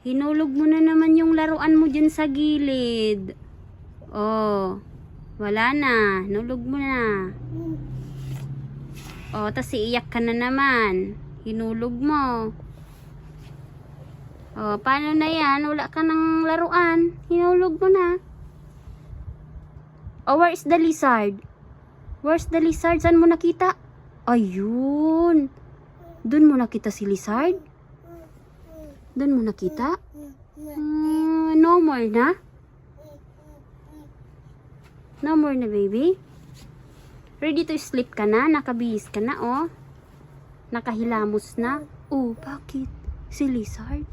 Hinulog mo na naman yung laruan mo dyan sa gilid. Oh, wala na. Hinulog mo na. Oh, tas iiyak ka na naman. Hinulog mo. Oh, paano na yan? Wala ka ng laruan. Hinulog mo na. Oh, where is the lizard? Where's the lizard? Saan mo nakita? Ayun. Doon mo nakita si lizard? Doon mo nakita? No more na? No more na, baby? Ready to sleep ka na? Nakabihis ka na, oh? Nakahilamos na? Oh, bakit? Si lizard?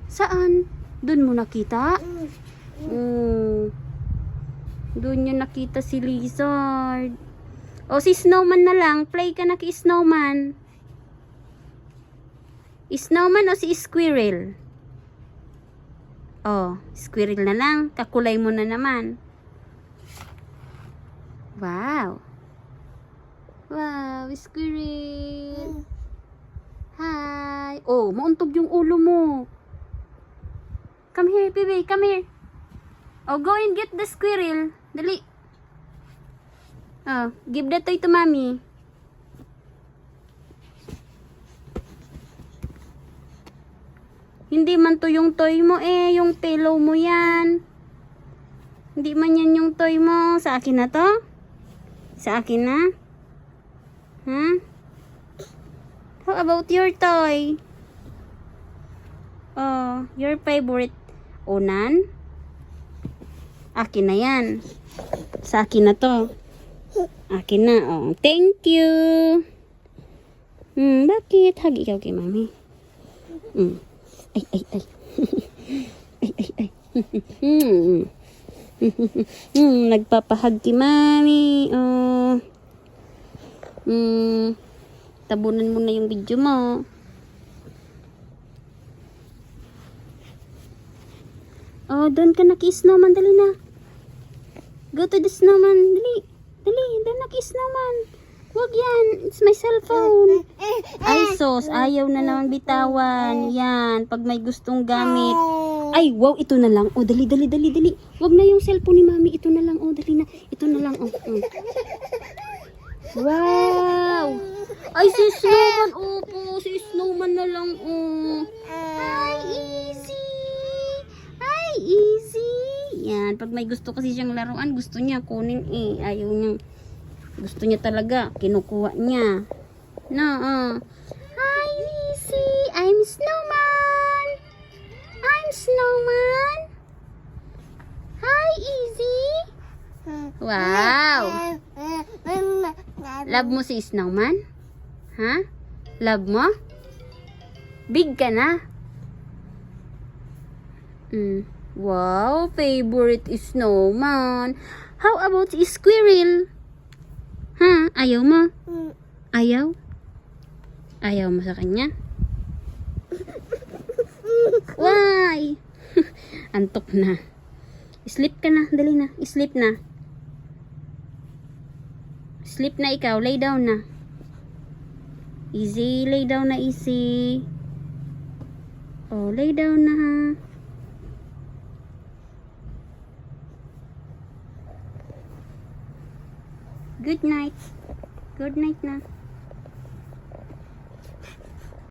Saan? Doon mo nakita? Oh. Doon niya nakita si lizard. O, si snowman na lang. Play ka na kay snowman. Snowman o si squirrel? Oh, squirrel na lang. Kakulay mo na naman. Wow. Wow, squirrel. Hi. Oh, mauntog yung ulo mo. Come here, baby. Come here. Oh, go and get the squirrel. Dali. Oh, give that toy to mommy. Hindi man to yung toy mo eh. Yung pillow mo yan. Hindi man yan yung toy mo. Sa akin na to? Sa akin na? Huh? How about your toy? Oh, your favorite unan? Akin na yan. Sa akin na to. Akin na. Oh, thank you. Bakit? Hug ikaw kay mami. Ay, ay, ay. Ay, ay, ay. Nagpapahag kay mami. Oh. Tabunan mo na yung video mo. Oh, doon ka naki-snowman. Dali na. Go to the snowman. Dali. Dali. Doon naki-snowman. Huwag yan. It's my cellphone. Ay, sos. Ayaw na naman bitawan. Yan. Pag may gustong gamit. Ay, wow. Ito na lang. Oh, dali, dali, dali, dali. Huwag na yung cellphone ni mami. Ito na lang. Oh, dali na. Ito na lang. Oh. Wow. Ay, si snowman. Opo. Si snowman na lang. Oh. Hi, easy. Hi, easy. Yan. Pag may gusto kasi siyang laruan, gusto niya kunin eh. Ayaw niya. Gusto niya talaga. Kinukuha niya. No, Hi, easy. I'm snowman. I'm snowman. Hi, easy. Wow. Love mo si snowman? Ha? Love mo? Big ka na? Wow, favorite is snowman. How about si squirrel? Ha? Ayaw mo? Ayaw? Ayaw mo sa kanya? Why? Antok na. Sleep ka na. Dali na. Sleep na. Sleep na ikaw. Lay down na. Easy. Lay down na, easy. Oh, lay down na ha. Good night. Good night na.